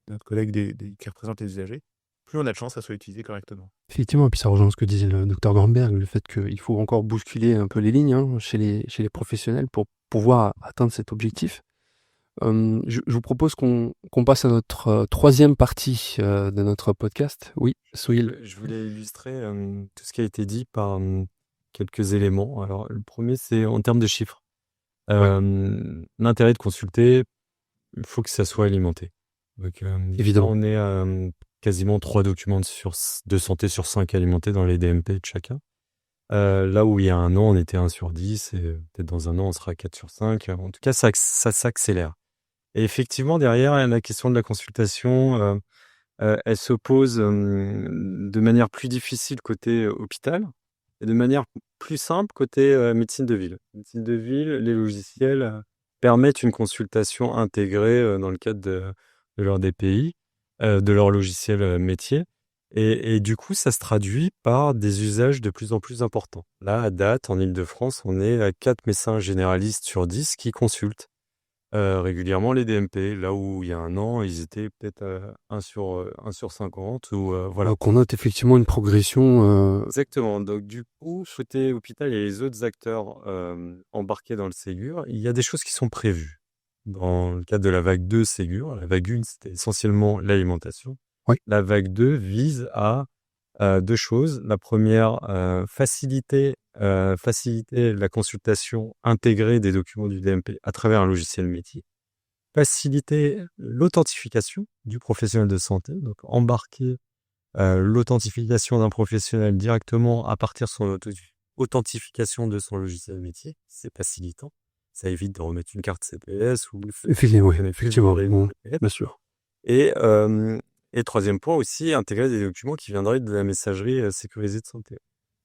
notre collègue qui représente les usagers, plus on a de chance à soit utilisé correctement. Effectivement, et puis ça rejoint ce que disait le docteur Gornberg, le fait qu'il faut encore bousculer un peu les lignes chez les professionnels pour pouvoir atteindre cet objectif. Je vous propose qu'on passe à notre troisième partie de notre podcast. Oui, Sohail. Je voulais illustrer tout ce qui a été dit par quelques éléments. Alors, le premier, c'est en termes de chiffres. L'intérêt de consulter, il faut que ça soit alimenté. Donc, Évidemment. on est à quasiment 3 documents de santé sur 5 alimentés dans les DMP de chacun. Là où il y a un an, on était 1 sur 10, et peut-être dans un an, on sera 4 sur 5. En tout cas, ça s'accélère. Et effectivement, derrière, la question de la consultation, elle se pose de manière plus difficile côté hôpital et de manière plus simple côté médecine de ville. Médecine de ville, les logiciels permettent une consultation intégrée dans le cadre de leur DPI, de leur logiciel métier. Et du coup, ça se traduit par des usages de plus en plus importants. Là, à date, en Ile-de-France, on est à 4 médecins généralistes sur 10 qui consultent régulièrement les DMP. Là où il y a un an, ils étaient peut-être 1 sur 50 ou voilà. Donc on note effectivement une progression. Exactement. Donc du coup, côté hôpital et les autres acteurs embarqués dans le Ségur, il y a des choses qui sont prévues. Dans le cadre de la vague 2 Ségur, la vague 1, c'était essentiellement l'alimentation. Oui. La vague 2 vise à 2 choses. La première, faciliter la consultation intégrée des documents du DMP à travers un logiciel métier. Faciliter l'authentification du professionnel de santé, donc embarquer l'authentification d'un professionnel directement à partir de son authentification de son logiciel métier. C'est facilitant. Ça évite de remettre une carte CPS ou... Effectivement, bien sûr. Et troisième point aussi, intégrer des documents qui viendraient de la messagerie sécurisée de santé.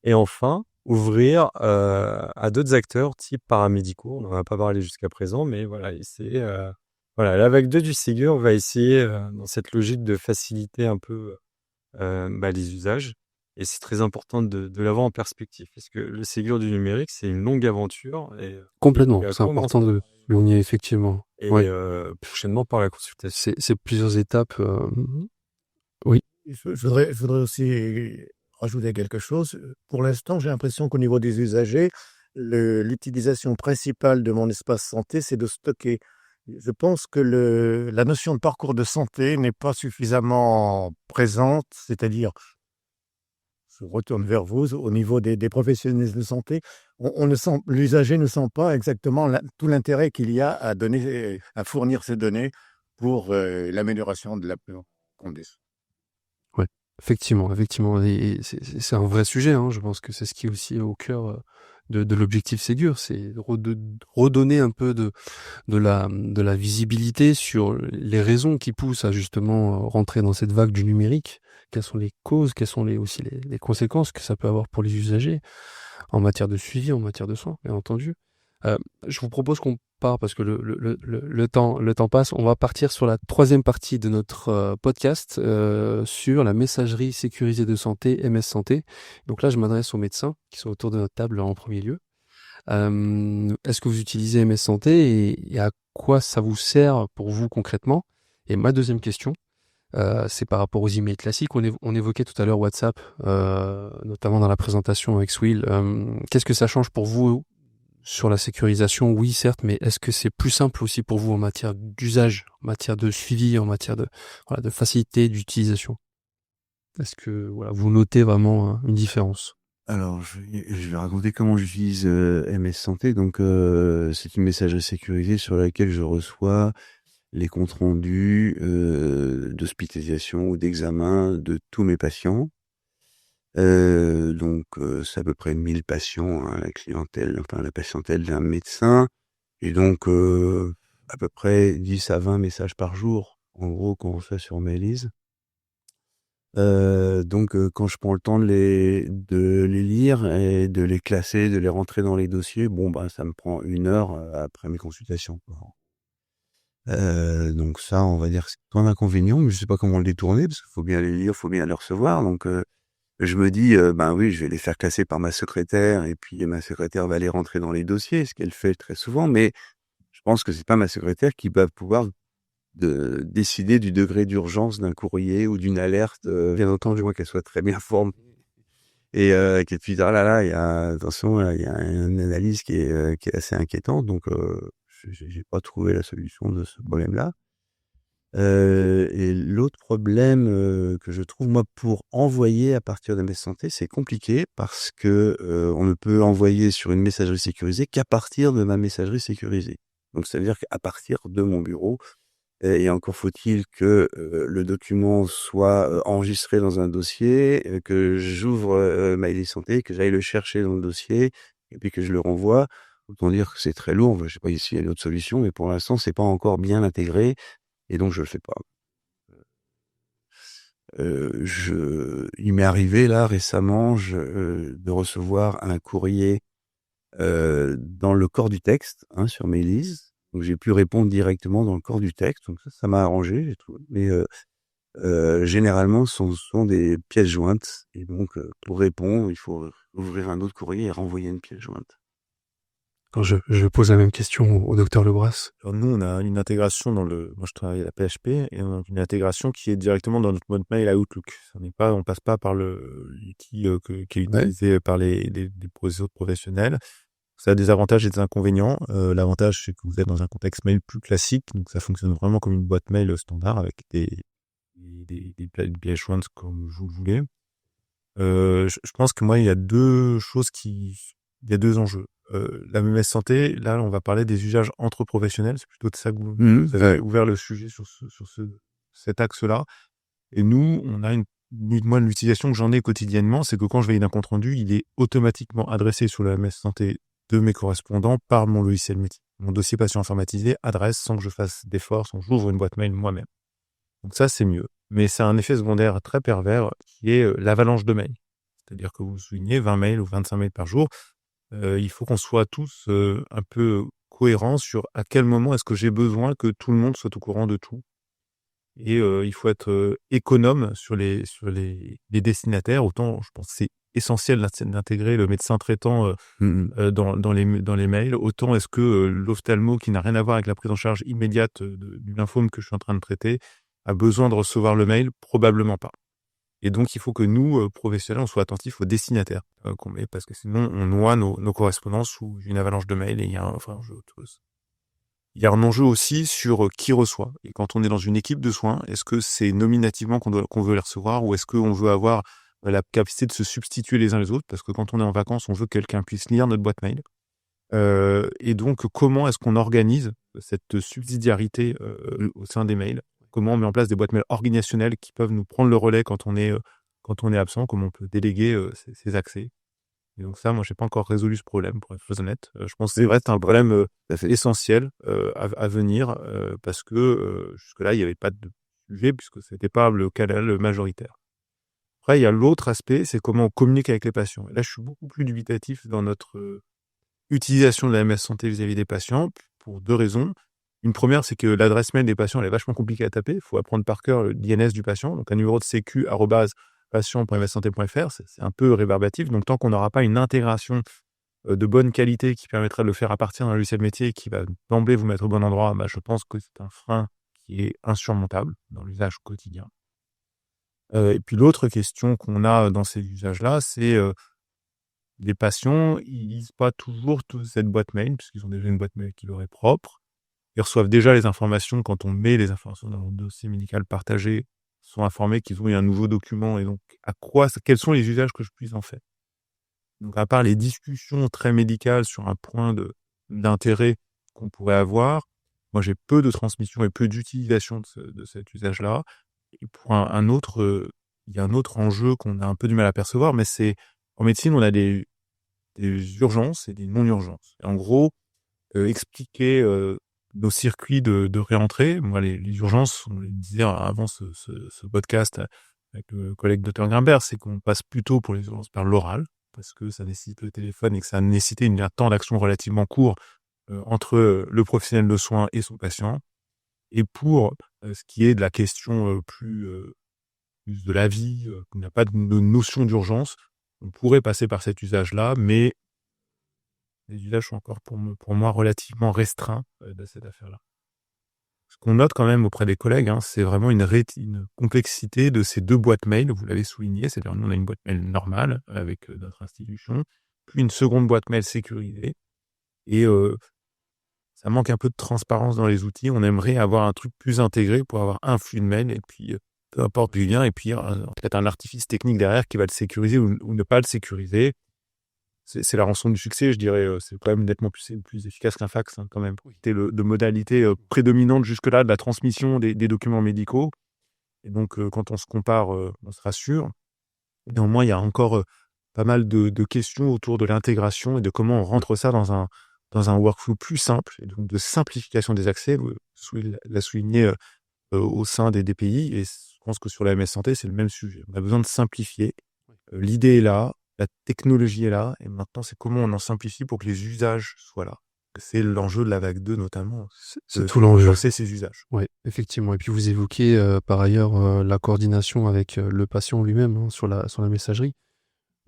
Et enfin, ouvrir à d'autres acteurs type paramédicaux. On n'en a pas parlé jusqu'à présent, mais voilà, c'est Voilà, la vague 2 du Ségur va essayer, dans cette logique de faciliter un peu, les usages et c'est très important de l'avoir en perspective parce que le Ségur du numérique, c'est une longue aventure et Complètement, qui a c'est important commencé de souligner effectivement. et Ouais, prochainement par la consultation. c'est plusieurs étapes, oui, Je voudrais aussi rajouter quelque chose. Pour l'instant, j'ai l'impression qu'au niveau des usagers, l'utilisation principale de mon espace santé, c'est de stocker. Je pense que la notion de parcours de santé n'est pas suffisamment présente, c'est-à-dire, je retourne vers vous, au niveau des professionnels de santé, l'usager ne sent pas exactement tout l'intérêt qu'il y a à donner, à fournir ces données pour l'amélioration de la condition. ouais, effectivement, effectivement et c'est un vrai sujet, hein. Je pense que c'est ce qui est aussi au cœur, de l'objectif Ségur, c'est redonner un peu de la visibilité sur les raisons qui poussent à justement rentrer dans cette vague du numérique. Quelles sont les causes, quelles sont aussi les conséquences que ça peut avoir pour les usagers en matière de suivi, en matière de soins, bien entendu. Je vous propose qu'on part parce que le temps passe. On va partir sur la troisième partie de notre podcast sur la messagerie sécurisée de santé, MS Santé. Donc là, je m'adresse aux médecins qui sont autour de notre table en premier lieu. Est-ce que vous utilisez MS Santé et à quoi ça vous sert pour vous concrètement? Et ma deuxième question, c'est par rapport aux emails classiques. On évoquait tout à l'heure WhatsApp, notamment dans la présentation avec Swill. Qu'est-ce que ça change pour vous sur la sécurisation? Oui, certes, mais est-ce que c'est plus simple aussi pour vous en matière d'usage, en matière de suivi, en matière de facilité d'utilisation? Est-ce que vous notez vraiment une différence? Alors, je vais raconter comment j'utilise MS Santé. Donc, c'est une messagerie sécurisée sur laquelle je reçois les comptes rendus d'hospitalisation ou d'examen de tous mes patients. Donc, c'est à peu près 1000 patients, hein, la patientèle d'un médecin. Et donc, à peu près 10 à 20 messages par jour, en gros, qu'on reçoit sur Mailise. Donc, quand je prends le temps de les lire et de les classer, de les rentrer dans les dossiers, ça me prend 1 heure après mes consultations, quoi. Donc ça, on va dire que c'est pas un inconvénient, mais je sais pas comment le détourner parce qu'il faut bien les lire, faut bien les recevoir. Donc, je me dis, oui, je vais les faire classer par ma secrétaire et puis ma secrétaire va les rentrer dans les dossiers, ce qu'elle fait très souvent. Mais je pense que c'est pas ma secrétaire qui va pouvoir décider du degré d'urgence d'un courrier ou d'une alerte, bien entendu, moi, qu'elle soit très bien formée et qu'elle puisse dire: «Ah là là, attention, là, il y a une analyse qui est assez inquiétante». Donc, j'ai pas trouvé la solution de ce problème-là. Et l'autre problème, que je trouve, moi, pour envoyer à partir de mes santé, c'est compliqué parce que, on ne peut envoyer sur une messagerie sécurisée qu'à partir de ma messagerie sécurisée. Donc ça veut dire qu'à partir de mon bureau, et encore faut-il que, le document soit, enregistré dans un dossier, que j'ouvre, Mail Santé, que j'aille le chercher dans le dossier et puis que je le renvoie. Autant dire que c'est très lourd. Je sais pas s'il y a d'autres solutions, mais pour l'instant, c'est pas encore bien intégré et donc je le fais pas. Il m'est arrivé là récemment de recevoir un courrier dans le corps du texte, hein, sur Mailise. Donc j'ai pu répondre directement dans le corps du texte. Donc ça m'a arrangé, j'ai trouvé. Mais généralement, ce sont des pièces jointes. Et donc, pour répondre, il faut ouvrir un autre courrier et renvoyer une pièce jointe. Quand je pose la même question au docteur Lebras. Alors nous, on a une intégration moi je travaille à la PHP et on a une intégration qui est directement dans notre boîte mail à Outlook. On passe pas par l'outil qui est utilisé par les autres professionnels. Ça a des avantages et des inconvénients. L'avantage, c'est que vous êtes dans un contexte mail plus classique, donc ça fonctionne vraiment comme une boîte mail standard avec des pièces jointes comme vous le voulez. Je pense que moi, il y a deux enjeux. La MS Santé, là, on va parler des usages entre professionnels. C'est plutôt de ça que vous avez ouvert le sujet sur cet axe-là. Et nous, on a moi, l'utilisation que j'en ai quotidiennement, c'est que quand je valide un compte rendu, il est automatiquement adressé sur la MS Santé de mes correspondants par mon logiciel métier. Mon dossier patient informatisé adresse sans que je fasse d'efforts, sans que j'ouvre une boîte mail moi-même. Donc ça, c'est mieux. Mais c'est un effet secondaire très pervers qui est l'avalanche de mails. C'est-à-dire que vous soulignez 20 mails ou 25 mails par jour. Il faut qu'on soit tous un peu cohérent sur à quel moment est-ce que j'ai besoin que tout le monde soit au courant de tout. Et il faut être économe sur les destinataires. Autant, je pense que c'est essentiel d'intégrer le médecin traitant dans les mails. Autant est-ce que l'ophtalmo, qui n'a rien à voir avec la prise en charge immédiate du lymphome que je suis en train de traiter, a besoin de recevoir le mail? Probablement pas. Et donc, il faut que nous, professionnels, on soit attentifs aux destinataires qu'on met, parce que sinon, on noie nos correspondances sous une avalanche de mails et il y a un enjeu aussi sur qui reçoit. Et quand on est dans une équipe de soins, est-ce que c'est nominativement qu'on veut les recevoir, ou est-ce qu'on veut avoir la capacité de se substituer les uns les autres? Parce que quand on est en vacances, on veut que quelqu'un puisse lire notre boîte mail. Et donc, comment est-ce qu'on organise cette subsidiarité au sein des mails? Comment on met en place des boîtes mail organisationnelles qui peuvent nous prendre le relais quand on est absent? Comment on peut déléguer ces accès? Et donc ça, moi, j'ai pas encore résolu ce problème, pour être très honnête. Je pense que c'est vrai, c'est un problème essentiel à venir, parce que jusque-là, il n'y avait pas de sujet, puisque c'était pas le canal majoritaire. Après, il y a l'autre aspect, c'est comment on communique avec les patients. Et là, je suis beaucoup plus dubitatif dans notre utilisation de la MS Santé vis-à-vis des patients, pour 2 raisons. Une première, c'est que l'adresse mail des patients, elle est vachement compliquée à taper. Il faut apprendre par cœur l'INS du patient. Donc, un numéro de sécu @patient.mssanté.fr, c'est un peu rébarbatif. Donc, tant qu'on n'aura pas une intégration de bonne qualité qui permettra de le faire à partir d'un logiciel métier et qui va d'emblée vous mettre au bon endroit, je pense que c'est un frein qui est insurmontable dans l'usage quotidien. Et puis, l'autre question qu'on a dans ces usages-là, c'est les patients, ils lisent pas toujours cette boîte mail, puisqu'ils ont déjà une boîte mail qui leur est propre. Ils reçoivent déjà les informations. Quand on met les informations dans le dossier médical partagé, sont informés qu'ils ont eu un nouveau document, et donc quels sont les usages que je puisse en faire. Donc, à part les discussions très médicales sur un point d'intérêt qu'on pourrait avoir, moi j'ai peu de transmission et peu d'utilisation de cet usage-là. Et pour un autre, il y a un autre enjeu qu'on a un peu du mal à percevoir, mais c'est en médecine, on a des urgences et des non-urgences. Et en gros, expliquer nos circuits de réentrée. Moi, les urgences, on le disait avant ce podcast avec le collègue Dr Grimbert, c'est qu'on passe plutôt pour les urgences par l'oral, parce que ça nécessite le téléphone et que ça a nécessité un temps d'action relativement court entre le professionnel de soins et son patient. Et pour ce qui est de la question plus de la vie, qu'on n'a pas de notion d'urgence, on pourrait passer par cet usage-là, mais les usages sont encore pour moi relativement restreints de cette affaire-là. Ce qu'on note quand même auprès des collègues, c'est vraiment une complexité de ces 2 boîtes mail, vous l'avez souligné, c'est-à-dire nous on a une boîte mail normale avec notre institution, puis une seconde boîte mail sécurisée, et ça manque un peu de transparence dans les outils. On aimerait avoir un truc plus intégré pour avoir un flux de mail, et puis peu importe le lien, et puis peut-être un artifice technique derrière qui va le sécuriser ou ne pas le sécuriser. C'est la rançon du succès, je dirais. C'est quand même nettement plus efficace qu'un fax, quand même. C'était de modalité prédominante jusque-là de la transmission des documents médicaux. Et donc, quand on se compare, on se rassure. Néanmoins, il y a encore pas mal de questions autour de l'intégration et de comment on rentre ça dans un workflow plus simple, et donc de simplification des accès. Vous l'avez souligné au sein des DPI, et je pense que sur la MS Santé, c'est le même sujet. On a besoin de simplifier. L'idée est là. La technologie est là, et maintenant, c'est comment on en simplifie pour que les usages soient là. C'est l'enjeu de la vague 2, notamment. C'est tout l'enjeu. Lancer ces usages. Oui, effectivement. Et puis, vous évoquez par ailleurs la coordination avec le patient lui-même sur la messagerie.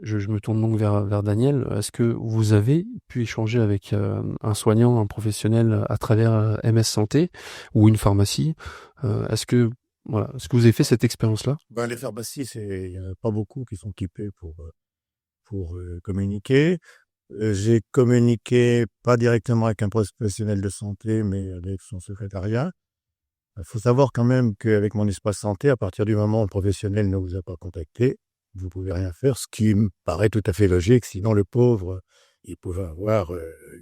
Je me tourne donc vers Daniel. Est-ce que vous avez pu échanger avec un soignant, un professionnel à travers MS Santé ou une pharmacie? Est-ce que vous avez fait cette expérience-là? Les pharmacies, il n'y en a pas beaucoup qui sont équipées pour communiquer. J'ai communiqué pas directement avec un professionnel de santé, mais avec son secrétariat. Il faut savoir quand même qu'avec mon espace santé, à partir du moment où le professionnel ne vous a pas contacté, vous pouvez rien faire, ce qui me paraît tout à fait logique. Sinon, le pauvre, il pouvait avoir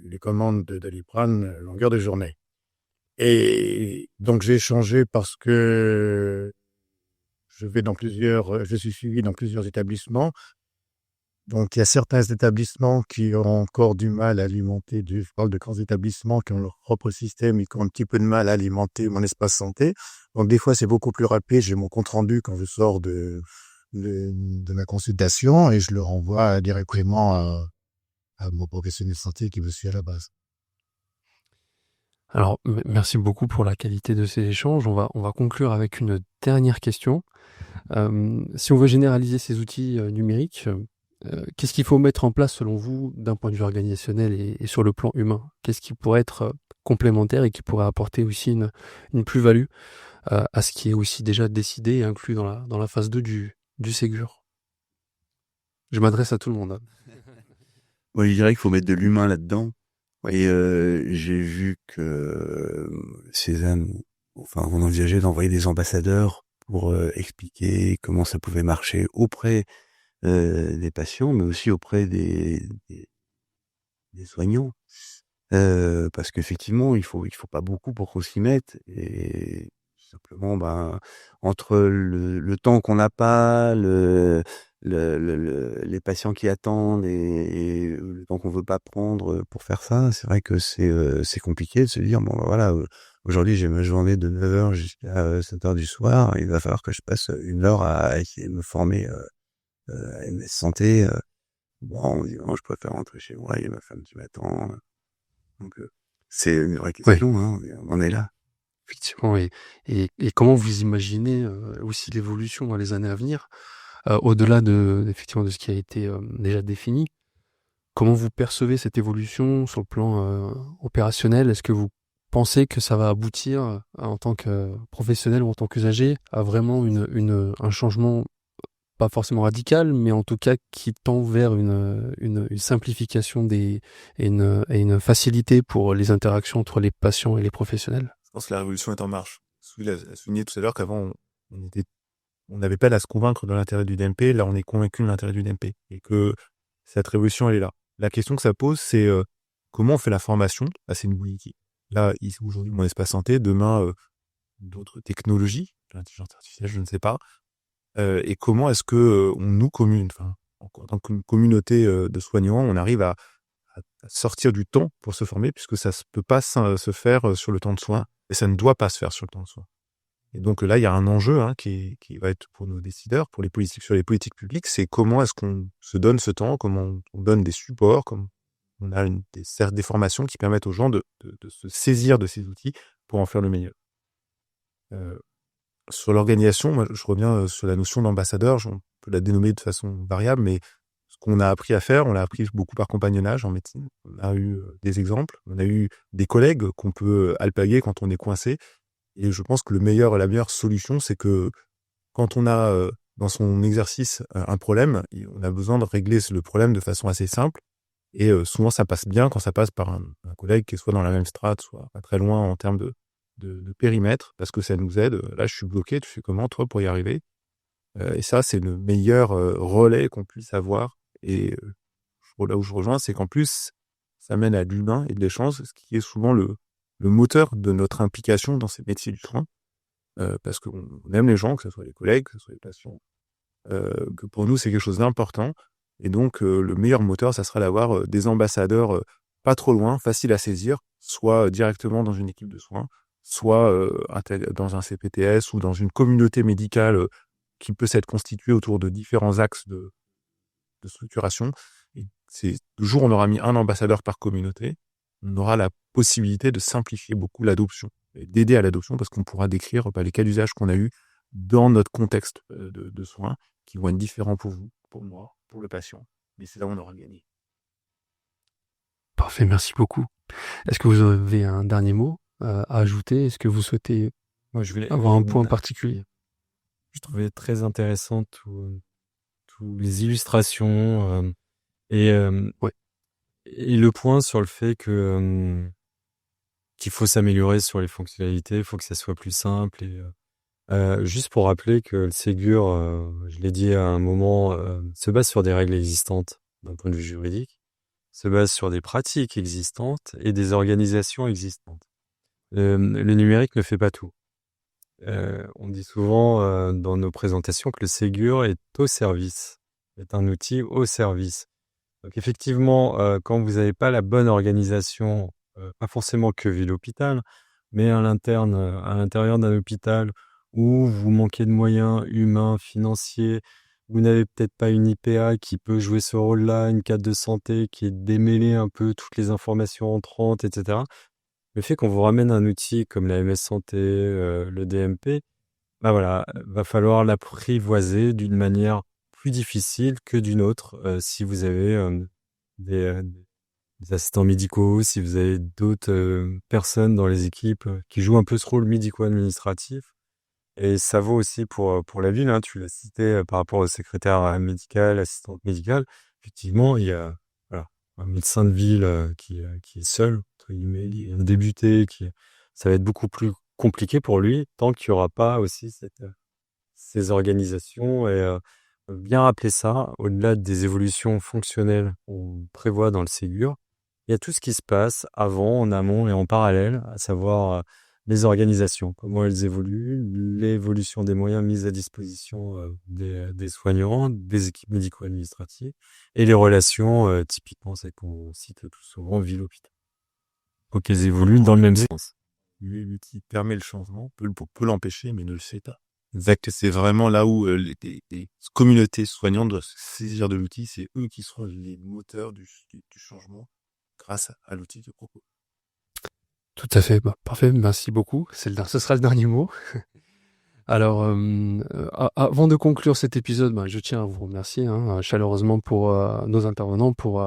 les commandes de Doliprane longueur de journée. Et donc, j'ai échangé parce que je suis suivi dans plusieurs établissements. Donc, il y a certains établissements qui ont encore du mal à alimenter, je parle de grands établissements qui ont leur propre système et qui ont un petit peu de mal à alimenter mon espace santé. Donc, des fois, c'est beaucoup plus rapide. J'ai mon compte-rendu quand je sors de ma consultation et je le renvoie directement à mon professionnel de santé qui me suit à la base. Alors, merci beaucoup pour la qualité de ces échanges. On va conclure avec une dernière question. Si on veut généraliser ces outils numériques, qu'est-ce qu'il faut mettre en place selon vous d'un point de vue organisationnel et sur le plan humain? Qu'est-ce qui pourrait être complémentaire et qui pourrait apporter aussi une plus-value à ce qui est aussi déjà décidé et inclus dans la phase 2 du Ségur? Je m'adresse à tout le monde, hein. Moi, je dirais qu'il faut mettre de l'humain là-dedans. Et j'ai vu que Cézanne, enfin, on envisageait d'envoyer des ambassadeurs pour expliquer comment ça pouvait marcher auprès des patients, mais aussi auprès des soignants. Parce qu'effectivement, il faut pas beaucoup pour qu'on s'y mette. Et simplement, ben, entre le temps qu'on n'a pas, les patients qui attendent et le temps qu'on veut pas prendre pour faire ça, c'est vrai que c'est compliqué de se dire, bon, ben voilà, aujourd'hui j'ai ma journée de 9h jusqu'à 7h du soir, il va falloir que je passe 1 heure à essayer de me former à MS Santé. Bon, je préfère rentrer chez moi, il y a ma femme qui m'attend. Donc, c'est une vraie Oui, question, hein, on est là. effectivement. Et comment vous imaginez aussi l'évolution dans les années à venir, au-delà effectivement de ce qui a été déjà défini? Comment vous percevez cette évolution sur le plan opérationnel? Est-ce que vous pensez que ça va aboutir en tant que professionnel ou en tant qu'usager à vraiment un changement, pas forcément radical, mais en tout cas qui tend vers une simplification et une facilité pour les interactions entre les patients et les professionnels? Je pense que la révolution est en marche. Souil a souligné tout à l'heure qu'avant, on n'avait pas à se convaincre de l'intérêt du DMP. Là, on est convaincu de l'intérêt du DMP et que cette révolution, elle est là. La question que ça pose, c'est comment on fait la formation à ces nouveaux outils. Là, aujourd'hui, mon espace santé, demain, d'autres technologies, l'intelligence artificielle, je ne sais pas. Et comment est-ce que en tant que communauté de soignants, on arrive à sortir du temps pour se former, puisque ça ne peut pas se faire sur le temps de soins, et ça ne doit pas se faire sur le temps de soins. Et donc là, il y a un enjeu qui va être pour nos décideurs, pour les politiques, sur les politiques publiques, c'est comment est-ce qu'on se donne ce temps, comment on donne des supports, comme on a des formations qui permettent aux gens de se saisir de ces outils pour en faire le meilleur. Sur l'organisation, moi, je reviens sur la notion d'ambassadeur. On peut la dénommer de façon variable, mais ce qu'on a appris à faire, on l'a appris beaucoup par compagnonnage en médecine. On a eu des exemples, on a eu des collègues qu'on peut alpaguer quand on est coincé. Et je pense que la meilleure solution, c'est que quand on a dans son exercice un problème, on a besoin de régler le problème de façon assez simple. Et souvent, ça passe bien quand ça passe par un collègue qui est soit dans la même strate, soit pas très loin en termes de périmètre, parce que ça nous aide. Là, je suis bloqué, tu fais comment, toi, pour y arriver? Et ça, c'est le meilleur relais qu'on puisse avoir. Et là où je rejoins, c'est qu'en plus, ça mène à l'humain et de l'échange, ce qui est souvent le moteur de notre implication dans ces métiers du soin. Parce qu'on aime les gens, que ce soit les collègues, que ce soit les patients. Que pour nous, c'est quelque chose d'important. Et donc, le meilleur moteur, ça sera d'avoir des ambassadeurs pas trop loin, faciles à saisir, soit directement dans une équipe de soins, soit dans un CPTS ou dans une communauté médicale qui peut s'être constituée autour de différents axes de structuration. Et le jour où on aura mis un ambassadeur par communauté, on aura la possibilité de simplifier beaucoup l'adoption et d'aider à l'adoption parce qu'on pourra décrire les cas d'usage qu'on a eu dans notre contexte de soins qui vont être différents pour vous, pour moi, pour le patient. Mais c'est là où on aura gagné. Parfait, merci beaucoup. Est-ce que vous avez un dernier mot à ajouter? Est-ce que vous souhaitez Moi, je voulais avoir un point particulier? Je trouvais très intéressant tous les illustrations et Ouais. et le point sur le fait que qu'il faut s'améliorer sur les fonctionnalités, il faut que ça soit plus simple et juste pour rappeler que le Ségur, je l'ai dit à un moment, se base sur des règles existantes d'un point de vue juridique, se base sur des pratiques existantes et des organisations existantes. Le numérique ne fait pas tout. On dit souvent dans nos présentations que le Ségur est au service, est un outil au service. Donc effectivement, quand vous n'avez pas la bonne organisation, pas forcément que vu l'hôpital, mais à l'intérieur d'un hôpital où vous manquez de moyens humains, financiers, vous n'avez peut-être pas une IPA qui peut jouer ce rôle-là, une cadre de santé qui est démêler un peu toutes les informations entrantes, etc. le fait qu'on vous ramène un outil comme la MS Santé, le DMP, bah voilà, va falloir l'apprivoiser d'une manière plus difficile que d'une autre, si vous avez des assistants médicaux, si vous avez d'autres personnes dans les équipes qui jouent un peu ce rôle médico-administratif. Et ça vaut aussi pour la ville, hein, tu l'as cité par rapport au secrétaire médical, assistante médicale. Effectivement, il y a voilà, un médecin de ville qui est seul, entre guillemets, il vient de débuter, ça va être beaucoup plus compliqué pour lui tant qu'il n'y aura pas aussi ces organisations et bien rappeler ça, au-delà des évolutions fonctionnelles qu'on prévoit dans le Ségur, il y a tout ce qui se passe avant, en amont et en parallèle, à savoir les organisations, comment elles évoluent, l'évolution des moyens mis à disposition des soignants, des équipes médico-administratives et les relations, typiquement celles qu'on cite le plus souvent, ville-hôpital. Faut qu'elles évoluent dans le même sens. L'outil permet le changement, peut l'empêcher, mais ne le fait pas. Exact, c'est vraiment là où les communautés soignantes doivent se saisir de l'outil. C'est eux qui seront les moteurs du changement grâce à l'outil de propos. Tout à fait, parfait, merci beaucoup. Ce sera le dernier mot. Alors, avant de conclure cet épisode, je tiens à vous remercier chaleureusement pour nos intervenants, pour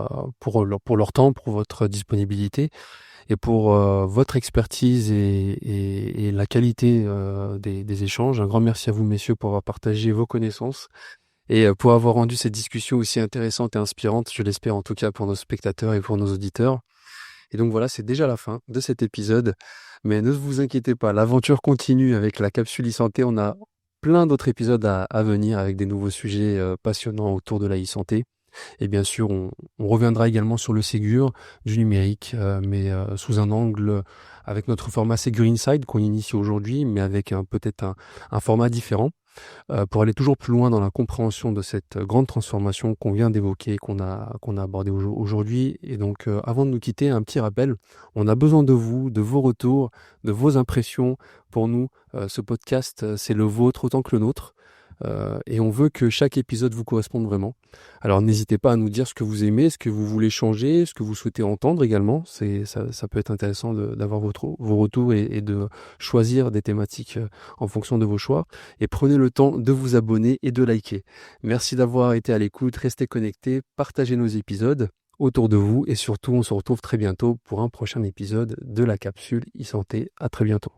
leur temps, pour votre disponibilité et pour votre expertise et la qualité des échanges. Un grand merci à vous, messieurs, pour avoir partagé vos connaissances et pour avoir rendu cette discussion aussi intéressante et inspirante, je l'espère en tout cas pour nos spectateurs et pour nos auditeurs. Et donc voilà, c'est déjà la fin de cet épisode. Mais ne vous inquiétez pas, l'aventure continue avec la capsule e-santé. On a plein d'autres épisodes à venir avec des nouveaux sujets passionnants autour de la e-santé. Et bien sûr, on reviendra également sur le Ségur du numérique, mais sous un angle avec notre format Ségur Inside qu'on initie aujourd'hui, mais avec peut-être un format différent. Pour aller toujours plus loin dans la compréhension de cette grande transformation qu'on vient d'évoquer, qu'on a abordée aujourd'hui. Et donc, avant de nous quitter, un petit rappel, on a besoin de vous, de vos retours, de vos impressions. Pour nous, ce podcast, c'est le vôtre autant que le nôtre. Et on veut que chaque épisode vous corresponde vraiment. Alors n'hésitez pas à nous dire ce que vous aimez, ce que vous voulez changer, ce que vous souhaitez entendre également. Ça peut être intéressant d'avoir vos retours et de choisir des thématiques en fonction de vos choix. Et prenez le temps de vous abonner et de liker. Merci d'avoir été à l'écoute, restez connectés, partagez nos épisodes autour de vous et surtout on se retrouve très bientôt pour un prochain épisode de la capsule e-santé. À très bientôt.